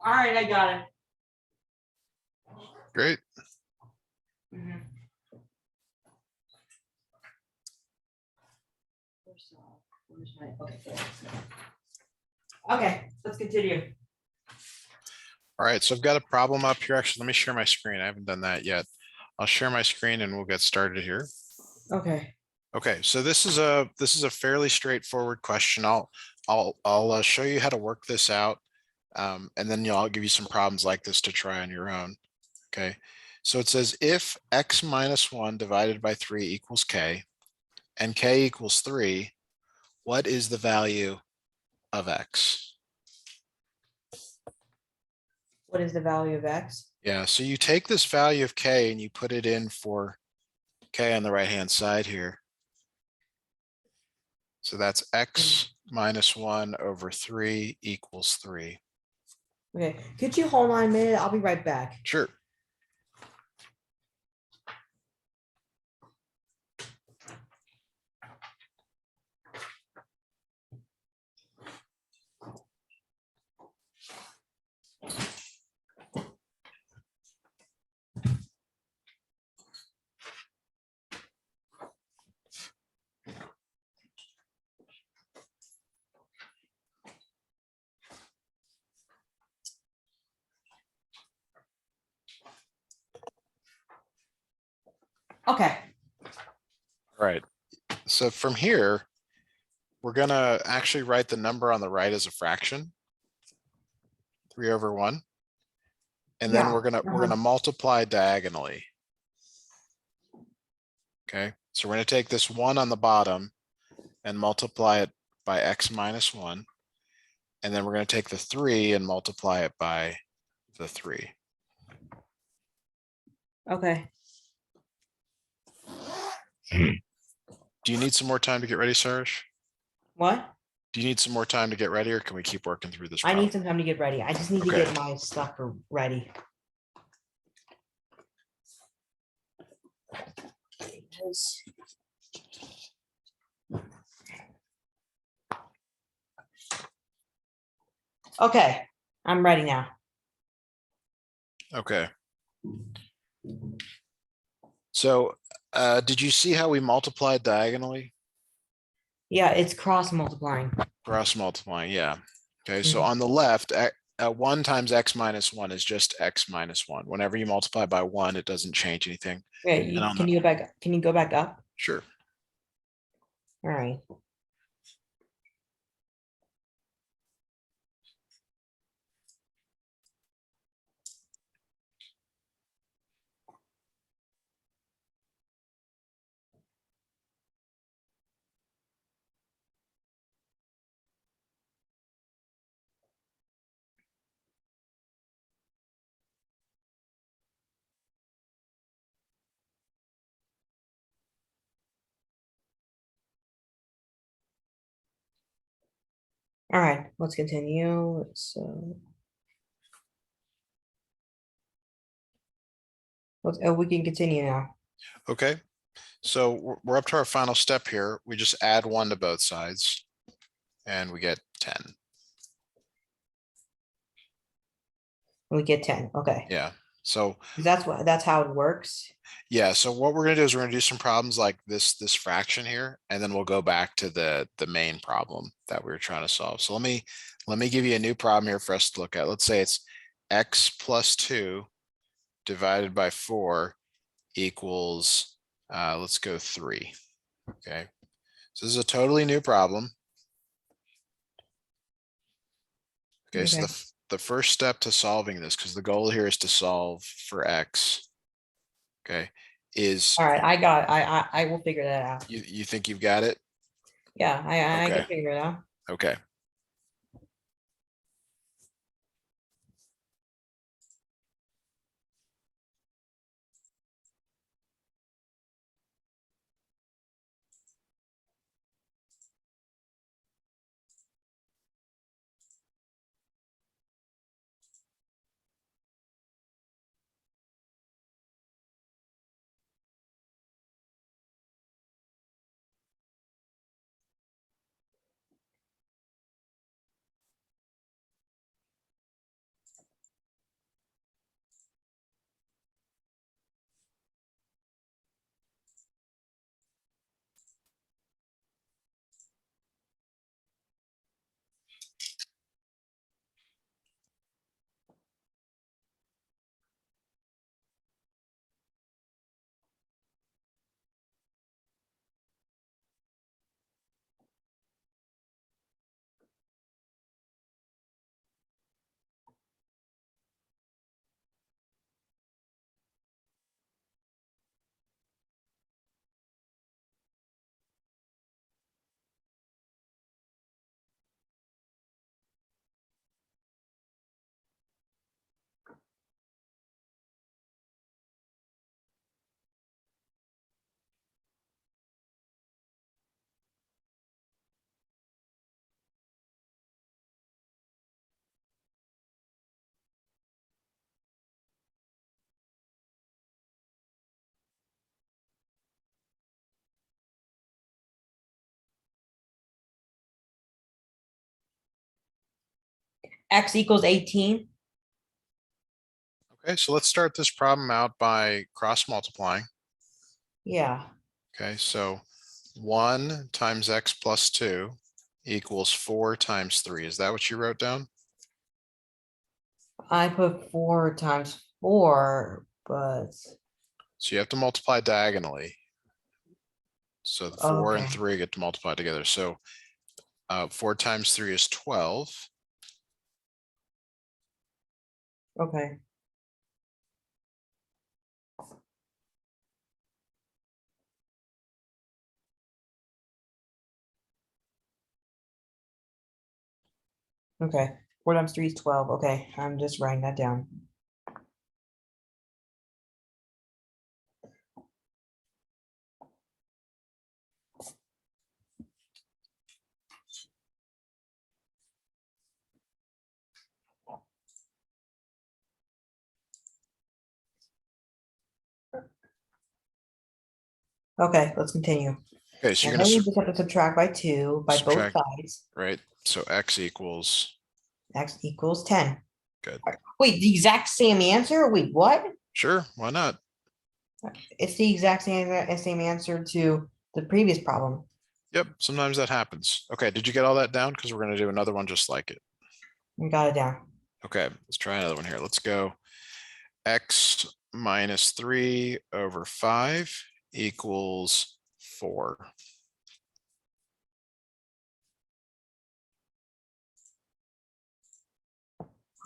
All right, I got it. Great. Mhm. Okay, let's continue. All right, so I've got a problem up here. Actually, let me share my screen. I haven't done that yet. I'll share my screen and we'll get started here. Okay. Okay, so this is a fairly straightforward question. I'll show you how to work this out, and then I'll give you some problems like this to try on your own. Okay, so it says if x minus 1 divided by 3 equals k, and k equals 3, what is the value of x? What is the value of x? Yeah, so you take this value of k and you put it in for k on the right hand side here. So that's x minus 1 over 3 equals 3. Okay, could you hold on a minute? I'll be right back. Sure. Okay. All right. So from here, we're going to actually write the number on the right as a fraction, 3 over 1. And then Yeah, we're gonna multiply diagonally. Okay, so we're going to take this 1 on the bottom and multiply it by x minus 1. And then we're going to take the 3 and multiply it by the 3. Okay. Do you need some more time to get ready, Sourish? What? Do you need some more time to get ready, or can we keep working through this I problem? need some time to get ready. I just need to Okay. get my stuff ready. Okay, I'm ready now. Okay. So did you see how we multiplied diagonally? Yeah, it's cross multiplying. Cross multiplying, yeah. Okay, so Mhm. on the left, 1 times x minus 1 is just x minus 1. Whenever you multiply by 1, it doesn't change anything. Okay, And on can you go back? Can you go back up? Sure. All right. All right, let's continue. So we can continue now. Okay, so we're up to our final step here. We just add 1 to both sides and we get 10. We get 10. Okay. Yeah, so That's how it works. yeah, so what we're gonna do is we're gonna do some problems like this fraction here, and then we'll go back to the main problem that we were trying to solve. So let me give you a new problem here for us to look at. Let's say it's x plus 2 divided by 4 equals let's go 3. Okay, so this is a totally new problem. Okay, so the first step to solving this, because the goal here is to solve for x, okay, is All right, I will figure that out. you think you've got it? Yeah, I Okay. can figure it out. Okay. X equals 18. Okay, so let's start this problem out by cross multiplying. Yeah. Okay, so 1 times x plus 2 equals 4 times 3. Is that what you wrote down? I put 4 times 4, but So you have to multiply diagonally. So the 4 and okay. 3 get to multiply together. So 4 times 3 is 12. Okay. Okay. 4 times 3 is 12. Okay. I'm just writing that down. Okay, let's continue. Okay, so And you're then going we to just have to subtract by 2 by both subtract, sides. right? So x equals, X equals 10. good. Wait, the exact same answer? Wait, what? Sure, why not? It's the exact same answer to the previous problem. Yep, sometimes that happens. Okay, did you get all that down? Because we're going to do another one just like it. We got it down. Okay, let's try another one here. Let's go x minus 3 over 5 equals 4.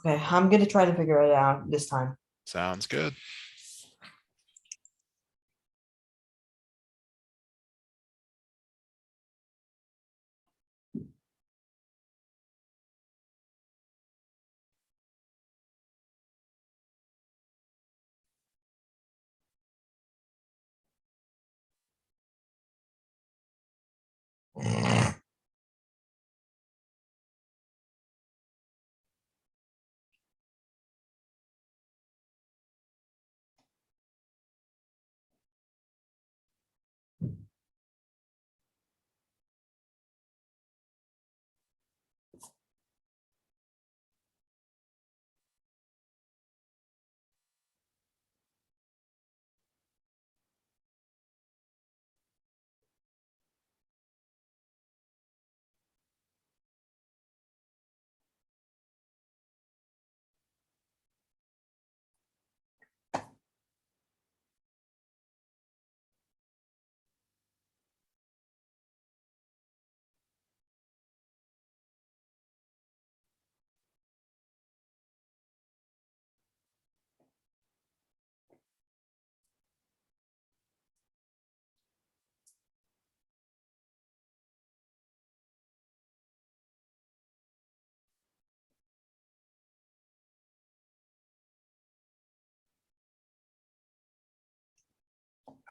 Okay, I'm gonna try to figure it out this time. Sounds good.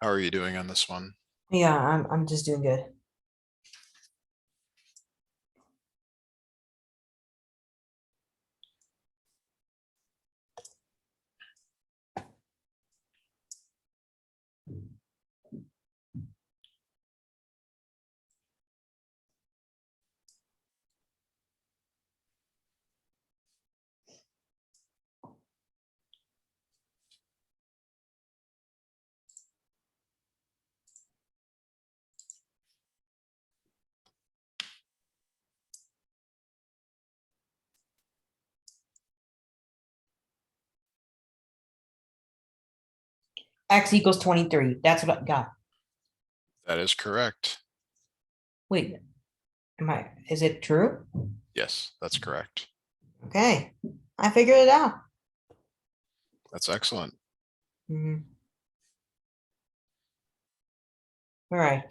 How are you doing on this one? Yeah, I'm just doing good. X equals 23. That's what I got. That is correct. Wait, is it true? Yes, that's correct. Okay, I figured it out. That's excellent. Mhm. All right.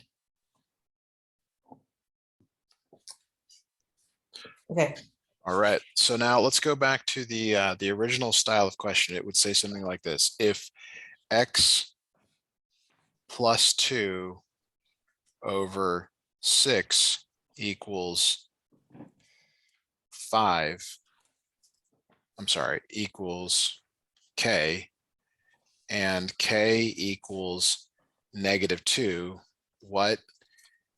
Okay. All right, so now let's go back to the original style of question. It would say something like this: if x plus 2 over 6 equals 5, I'm sorry, equals k, and k equals -2, what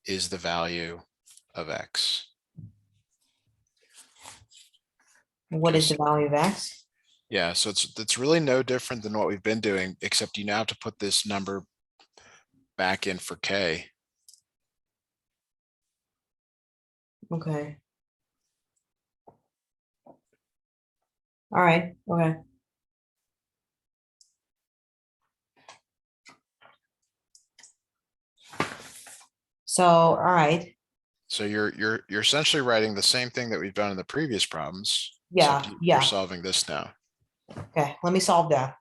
is the value of x? What is the Because- value of X? Yeah, so it's really no different than what we've been doing, except you now have to put this number back in for K. Okay. All right, okay. So, all right, So you're essentially writing the same thing that we've done in the previous problems. yeah, except You're yeah, solving this now. okay, let me solve that.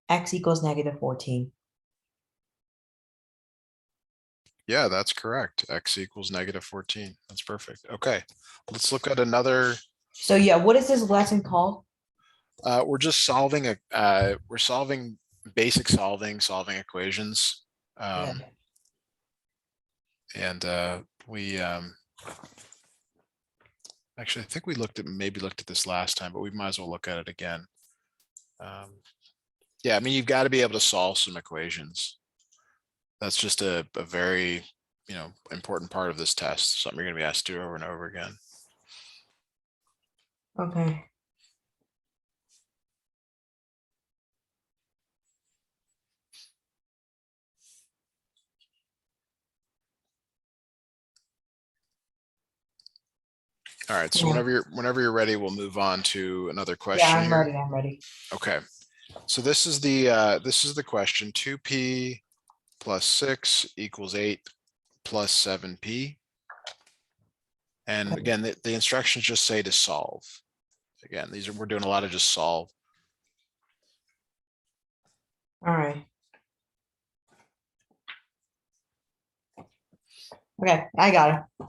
X equals -14. Yeah, that's correct. X equals -14. That's perfect. Okay, let's look at another. So yeah, what is this lesson called? We're just solving we're solving basic solving equations. Okay. And we actually, I think we maybe looked at this last time, but we might as well look at it again. Yeah, I mean, you've got to be able to solve some equations. That's just a very, important part of this test. Something you're going to be asked to do over and over again. Okay. All right, so Yeah. whenever you're ready, we'll move on to another Yeah, question I'm here. ready, I'm ready. Okay, so this is the question. 2p plus 6 equals 8 plus 7p. And again, the instructions just say to solve. Again, we're doing a lot of just solve. All right. Okay, I got it.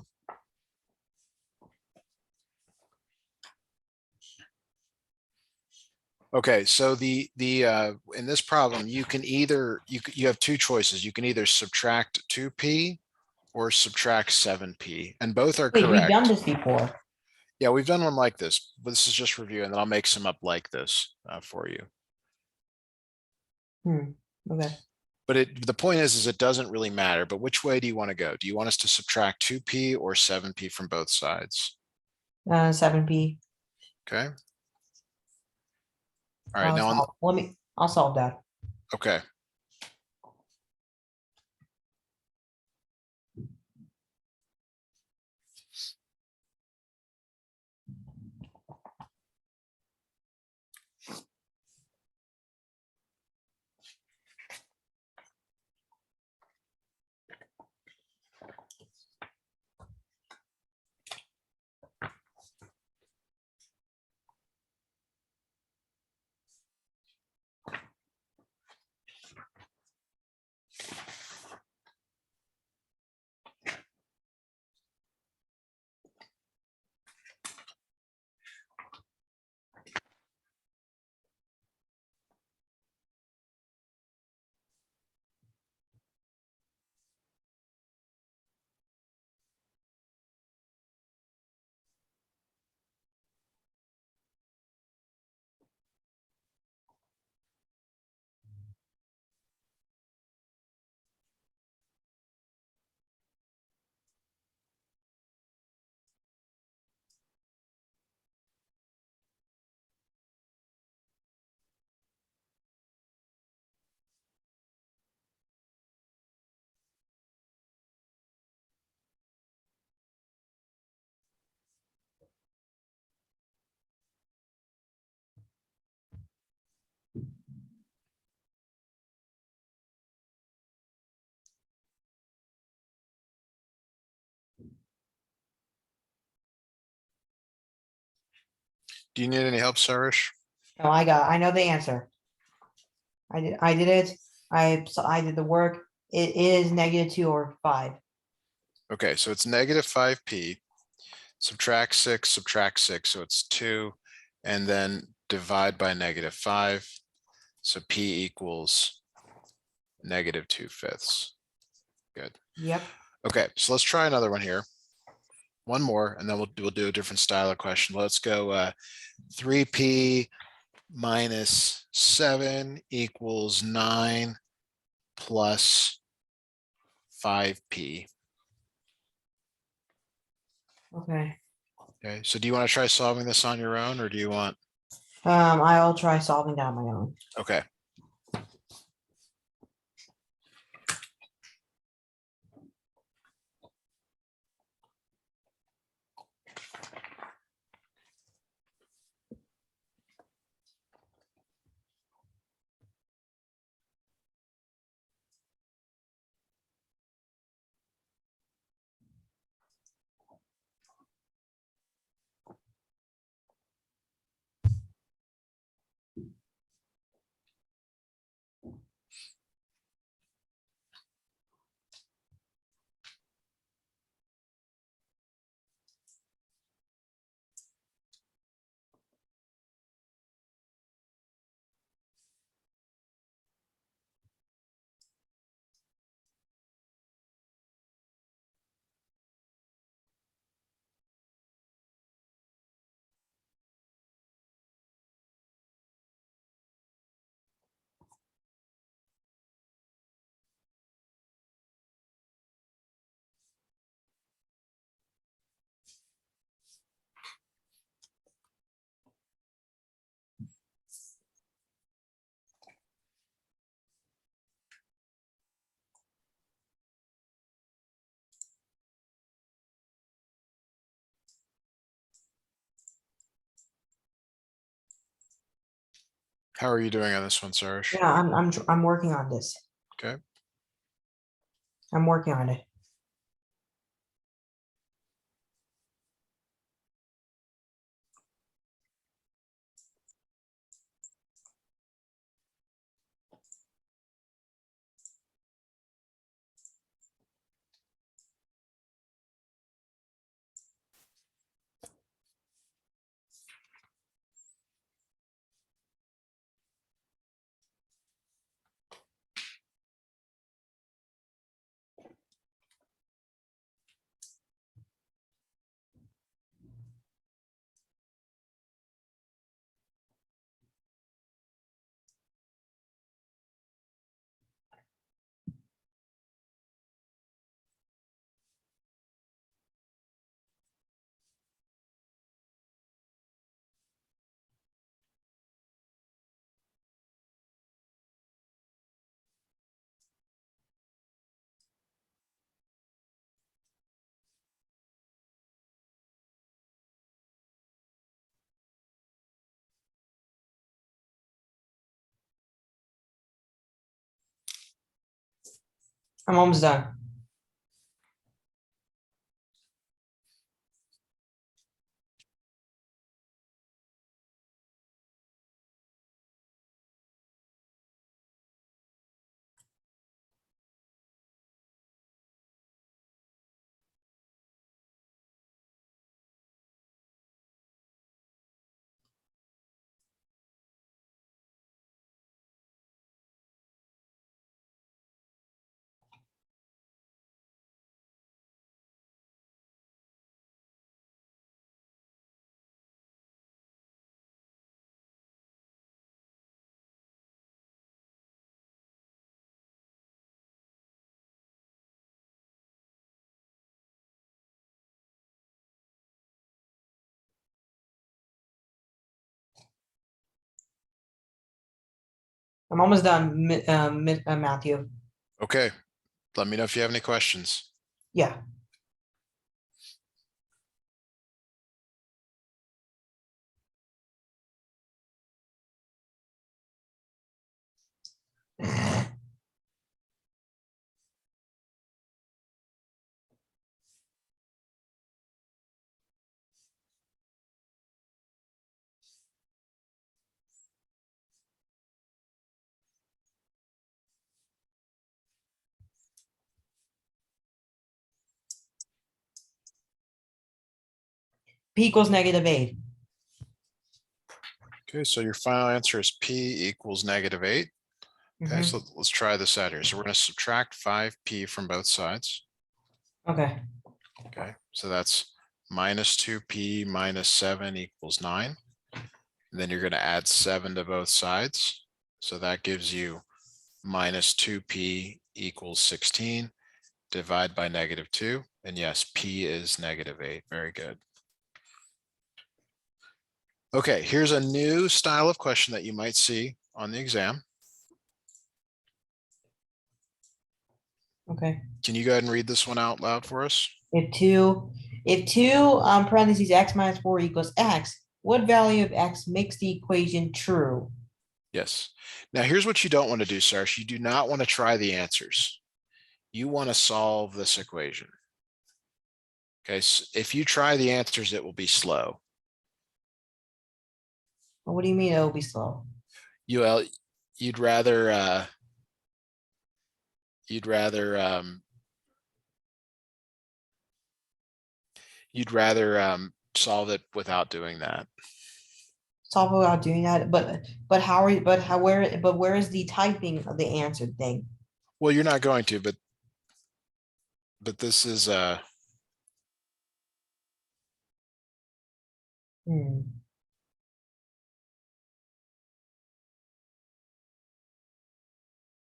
Okay, so in this problem, you can either you have two choices. You can either subtract 2p or subtract 7p, and both are Wait, we've done correct. this before. Yeah, we've done one like this, but this is just review, and then I'll make some up like this for you. Okay. But the point is it doesn't really matter. But which way do you want to go? Do you want us to subtract 2p or 7p from both sides? 7p. Okay. All right, now I'll solve that. okay. Do you need any help, Sourish? No, I know the answer. I did it. I did the work. It is -2 or 5. Okay, so it's -5p. Subtract 6, so it's 2, and then divide by -5. So p equals -2/5. Good. Yep. Okay, so let's try another one here. One more, and then we'll do a different style of question. Let's go 3p minus 7 equals 9 plus 5p. Okay. Okay, so do you want to try solving this on your own, or do you want? I'll try solving that on my own. Okay. How are you doing on this one, Sourish? Yeah, I'm working on this. Okay. I'm working on it. I'm almost done. I'm almost done, Matthew. Okay. Let me know if you have any questions. Yeah. P equals -8. Okay, so your final answer is P equals -8. Okay, Mhm. so let's try this out here. So we're gonna subtract 5P from both sides. Okay, Okay, so that's -2P minus 7 equals 9. And then you're gonna add 7 to both sides. So that gives you -2P equals 16. Divide by -2. And yes, P is -8. Very good. Okay, here's a new style of question that you might see on the exam. okay. Can you go ahead and read this one out loud for us? If two parentheses x minus 4 equals x, what value of x makes the equation true? Yes. Now here's what you don't want to do, Sourish. You do not want to try the answers. You want to solve this equation. Okay, so if you try the answers, it will be slow. What do you mean it'll be slow? You'd rather you'd rather solve it without doing that. Solve without doing that, but how are you, but where is the typing of the answer thing? Well, you're not going to, but this is Hmm.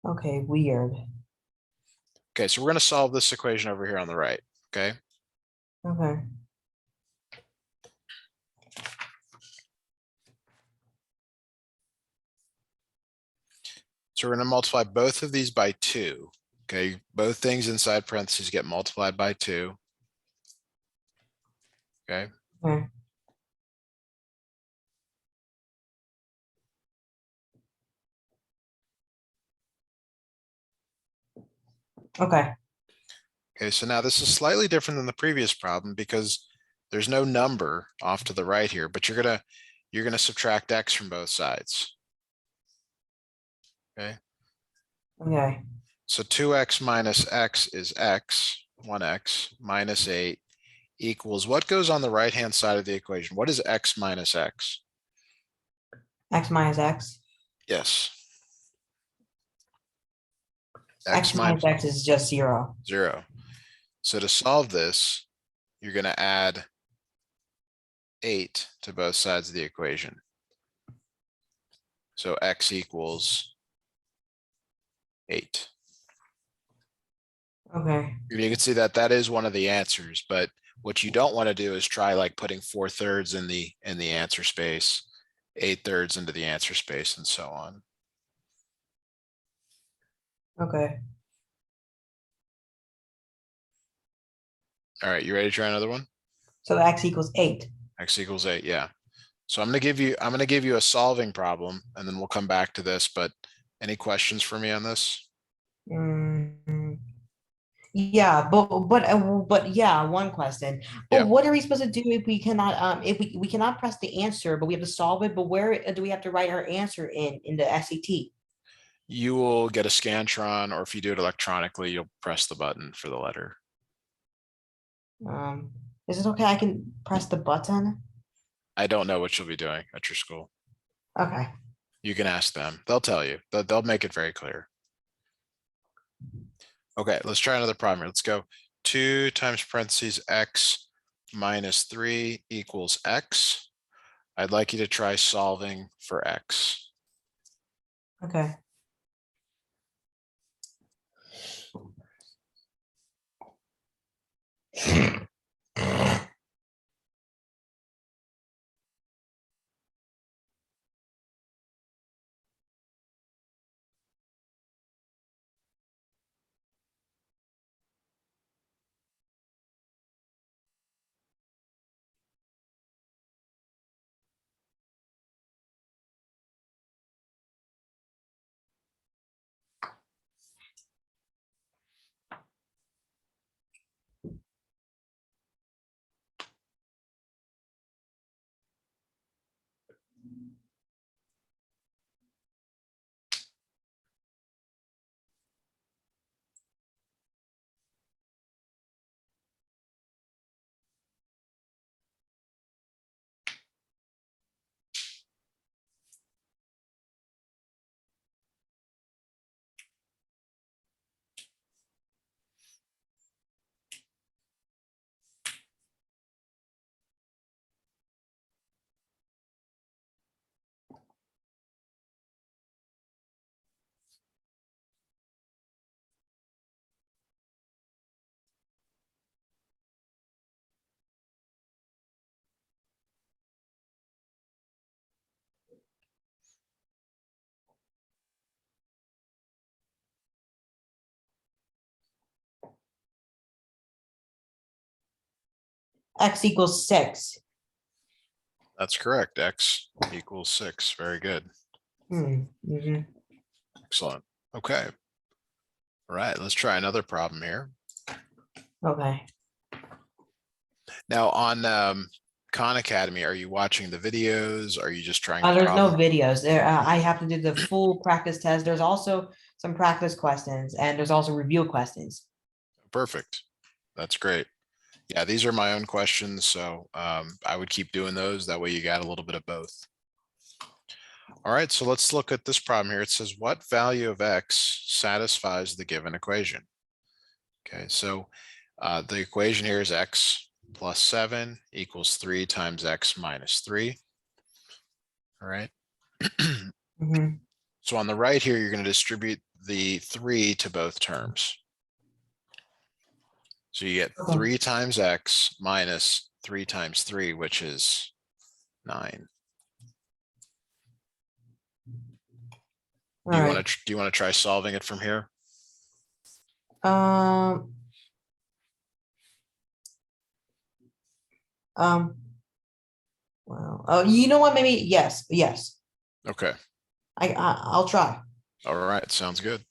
Okay, weird. okay, so we're going to solve this equation over here on the right. Okay. Okay. So we're going to multiply both of these by 2. Okay, both things inside parentheses get multiplied by 2. Okay. Okay. Okay. Okay, so now this is slightly different than the previous problem because there's no number off to the right here, but you're gonna subtract x from both sides. Okay, Okay. so 2x minus x is x, 1x minus 8 equals what goes on the right hand side of the equation? What is x minus x? X minus x. Yes. X X minus minus x is just 0. 0. So to solve this, you're gonna add 8 to both sides of the equation. So x equals 8. Okay. You can see that that is one of the answers, but what you don't want to do is try like putting 4/3 in the answer space, 8/3 into the answer space, and so on. Okay. All right, you ready to try another one? So x equals 8. X equals 8, yeah. So I'm gonna give you a solving problem, and then we'll come back to this. But any questions for me on this? Mm, yeah, but yeah, one question. But Yeah, what are we supposed to do if we cannot if we cannot press the answer, but we have to solve it? But where do we have to write our answer in the SAT? you will get a Scantron, or if you do it electronically, you'll press the button for the letter. Um, is it okay? I can press the button. I don't know what you'll be doing at your school. Okay. You can ask them. They'll tell you. They'll make it very clear. Okay, let's try another problem here. Let's go 2 times parentheses x minus 3 equals x. I'd like you to try solving for x. Okay. X equals 6. That's correct. X equals 6. Very good. Mhm. Excellent. Okay. All right, let's try another problem here. Okay. Now on Khan Academy, are you watching the videos? Are you just trying the There's no problem? videos there. I have to do the full practice test. There's also some practice questions and there's also review questions. Perfect. That's great. Yeah, these are my own questions, so I would keep doing those. That way you got a little bit of both. All right, so let's look at this problem here. It says, what value of X satisfies the given equation? Okay, so the equation here is X plus 7 equals 3 times X minus 3. All right. Mhm. So on the right here, you're going to distribute the 3 to both terms. So you get Okay. 3 times X minus 3 times 3, which is 9. All Do you right. want to try solving it from here? Um, um, well, oh, you know what? Maybe yes. Okay. I'll try. All right. Sounds good.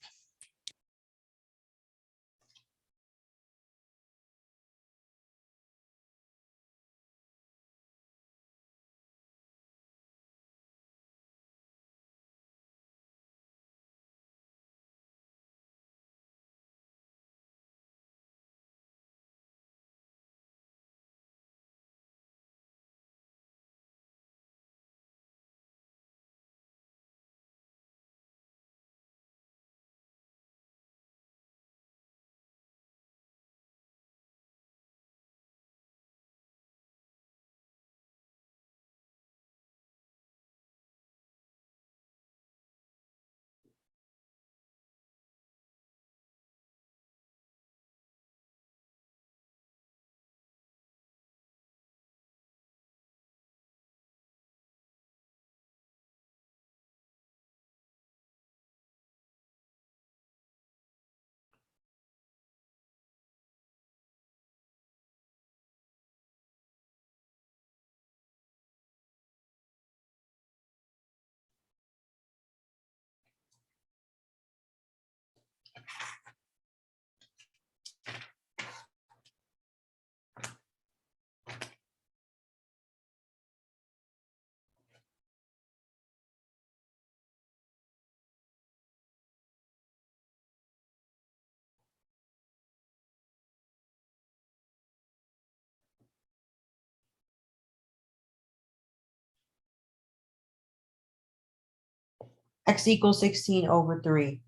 X equals 16 over 3.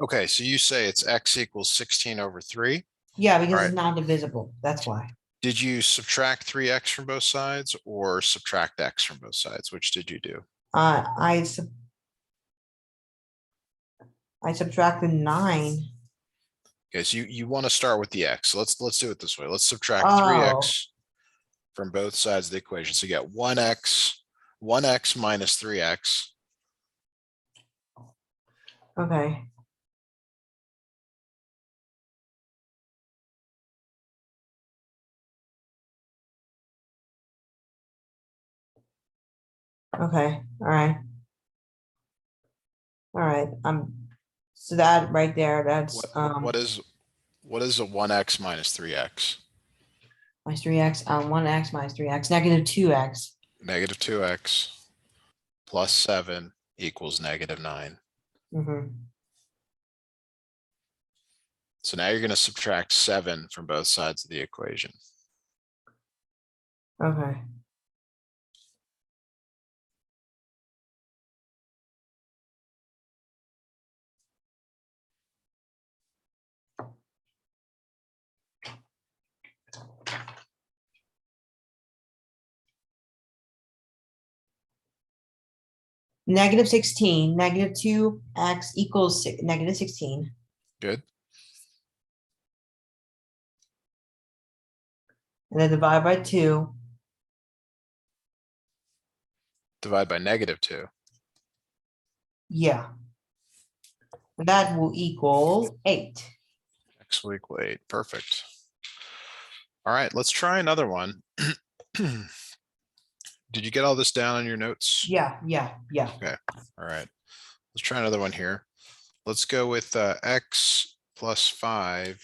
Okay. So you say it's X equals 16 over 3. Yeah, All because right. it's not divisible. That's why. Did you subtract 3X from both sides or subtract X from both sides? Which did you do? I subtracted 9. Okay. So you want to start with the X. So let's do it this way. Let's subtract Oh, 3X from both sides of the equation. So you get 1X minus 3X. okay. Okay. All right. All right. So that right there, that's What is a 1X minus 3X? minus 3x, 1x minus 3x, negative 2x. Negative 2X plus 7 equals negative 9. Mm-hmm. So now you're going to subtract 7 from both sides of the equation. Okay. Negative 16, negative 2x equals negative 16. Good. And then divide by 2. Divide by negative 2. Yeah. And that will equal 8. Next week, wait, perfect. All right, let's try another one. Did you get all this down on your notes? Yeah. Okay, all right. Let's try another one here. Let's go with x plus 5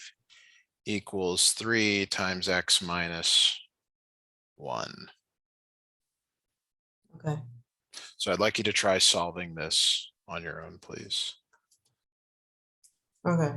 equals 3 times x minus 1. Okay. So I'd like you to try solving this on your own, please. Okay.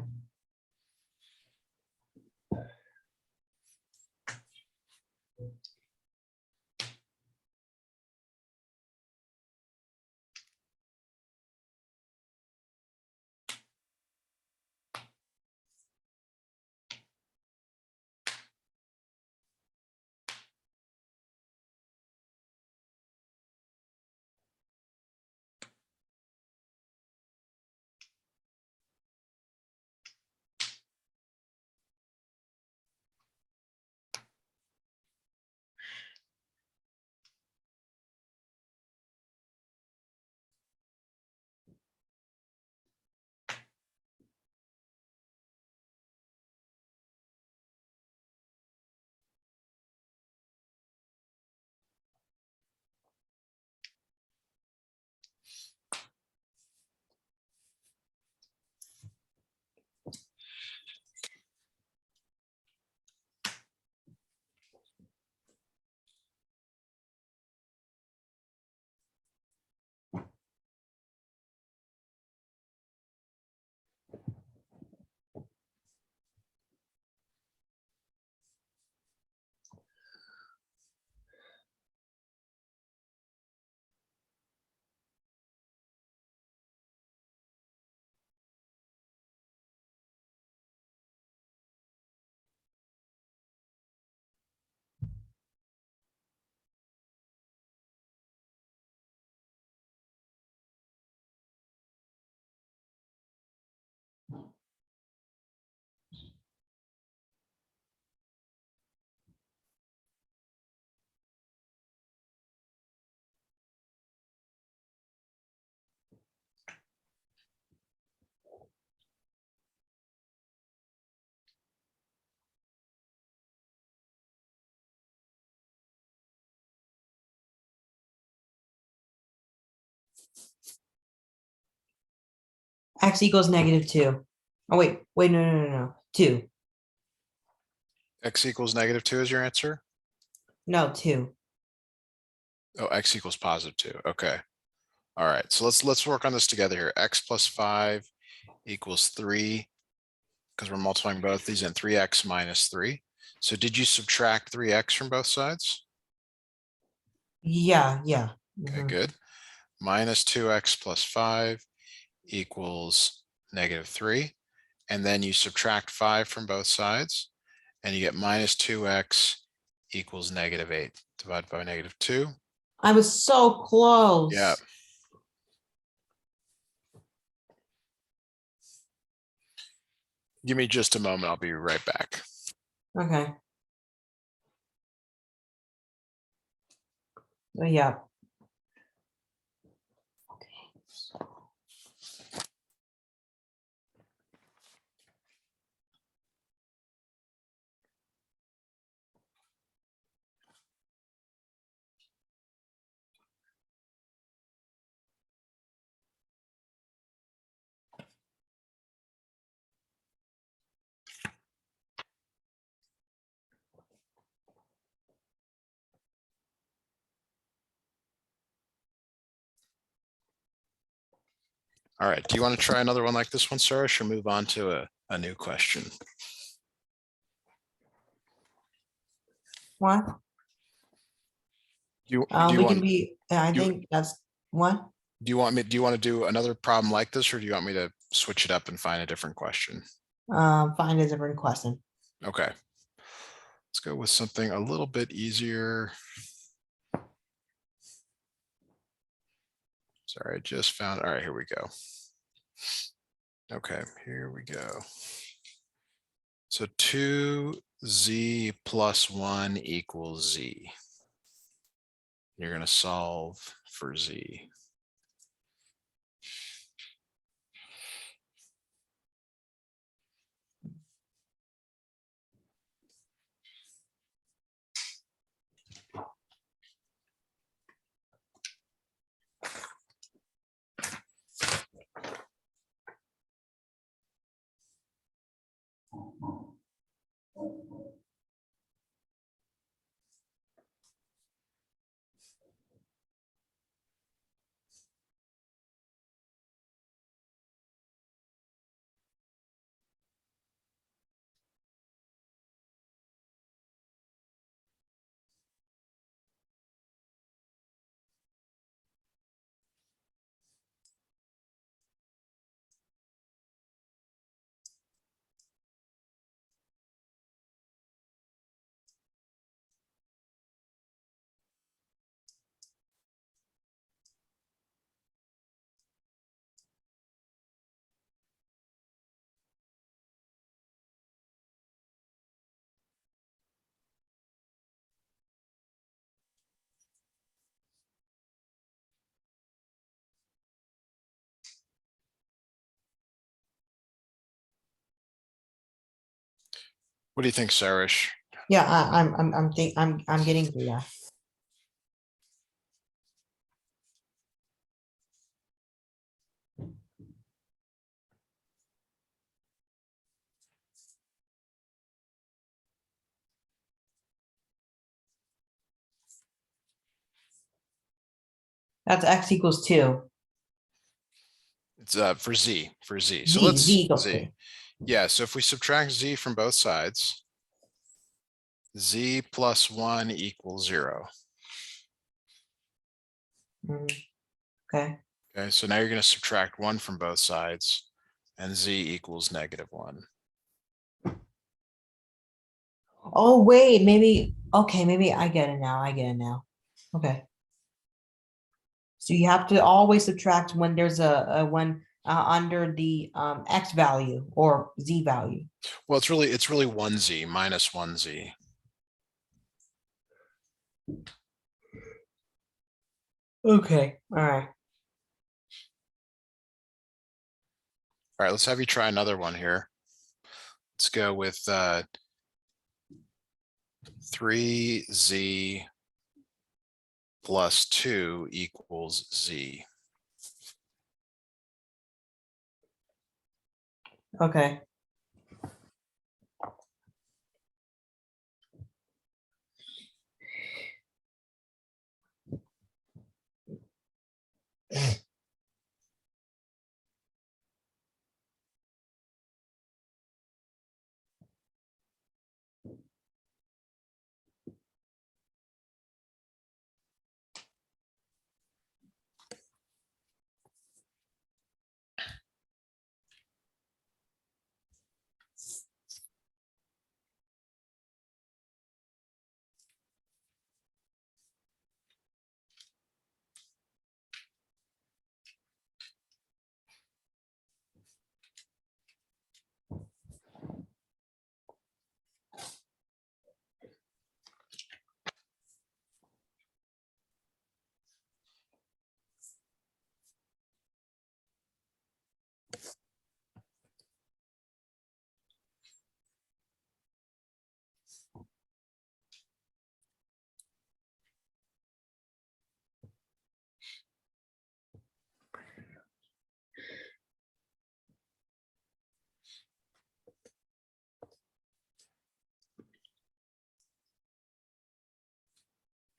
X equals -2. Oh, wait, no. 2. X equals -2 is your answer? No, 2. Oh, x equals +2. Okay. All right. So let's work on this together here. X plus 5 equals 3 because we're multiplying both these, and 3x minus 3. So did you subtract 3x from both sides? Yeah. Okay, Mhm. good. Minus 2x plus 5 equals -3. And then you subtract 5 from both sides, and you get minus 2x equals -8 divided by -2. I was so close. Yeah. Give me just a moment. I'll be right back. Okay. Yeah. All right. Do you want to try another one like this one, Sourish, or move on to a new question? What? Do We you can want be, I do you, think that's what? do you want to do another problem like this, or do you want me to switch it up and find a different question? Find a different question. Okay. Let's go with something a little bit easier. Sorry, I just found. All right, here we go. Okay, here we go. So 2z plus 1 equals z. You're going to solve for z. What do you think, Sourish? Yeah, I'm getting through that. That's x equals 2. It's for Z. So Z let's equals 2. Z. Yeah, so if we subtract Z from both sides, Z plus 1 equals 0. Okay. Okay, so now you're going to subtract 1 from both sides, and Z equals -1. Oh, wait, maybe, okay, maybe I get it now. I get it now. Okay. So you have to always subtract when there's when under the x value or z value. Well, it's really 1Z minus 1Z. Okay. All right. All right, let's have you try another one here. Let's go with 3Z plus 2 equals Z. Okay.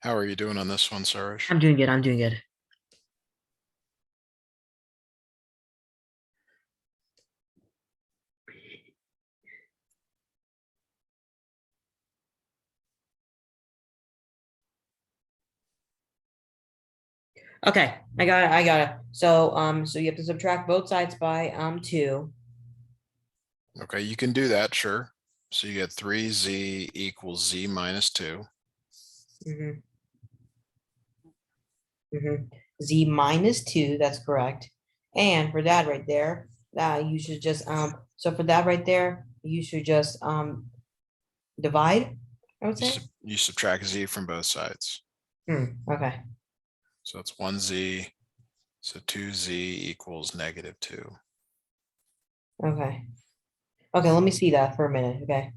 How are you doing on this one, Sourish? I'm doing good. I'm doing good. Okay, I got it. I got it. So so you have to subtract both sides by 2. Okay, you can do that, sure. So you get 3Z equals Z minus 2. Mhm. Z minus 2, that's correct. And for that right there, you should just so for that right there, you should just divide, I would say. You subtract Z from both sides. Okay. So it's 1Z. So 2Z equals -2. Okay. Okay, let me see that for a minute. Okay.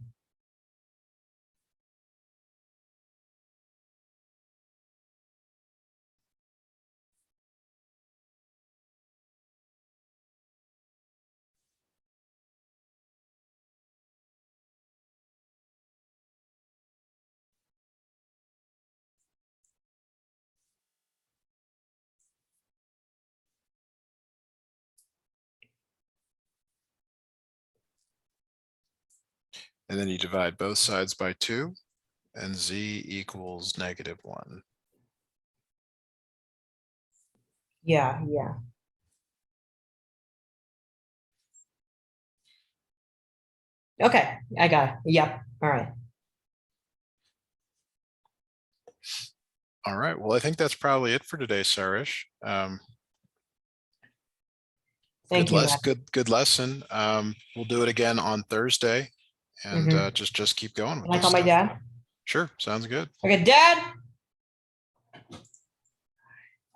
And then you divide both sides by 2, and Z equals -1. Yeah, yeah. Okay, I got it. Yep. All right. All right, well, I think that's probably it for today, Sourish. Thank you, Matt. Good lesson. We'll do it again on Thursday, and Mhm. just keep going with Can I this call my stuff. dad? Sure, sounds good. Okay, Dad.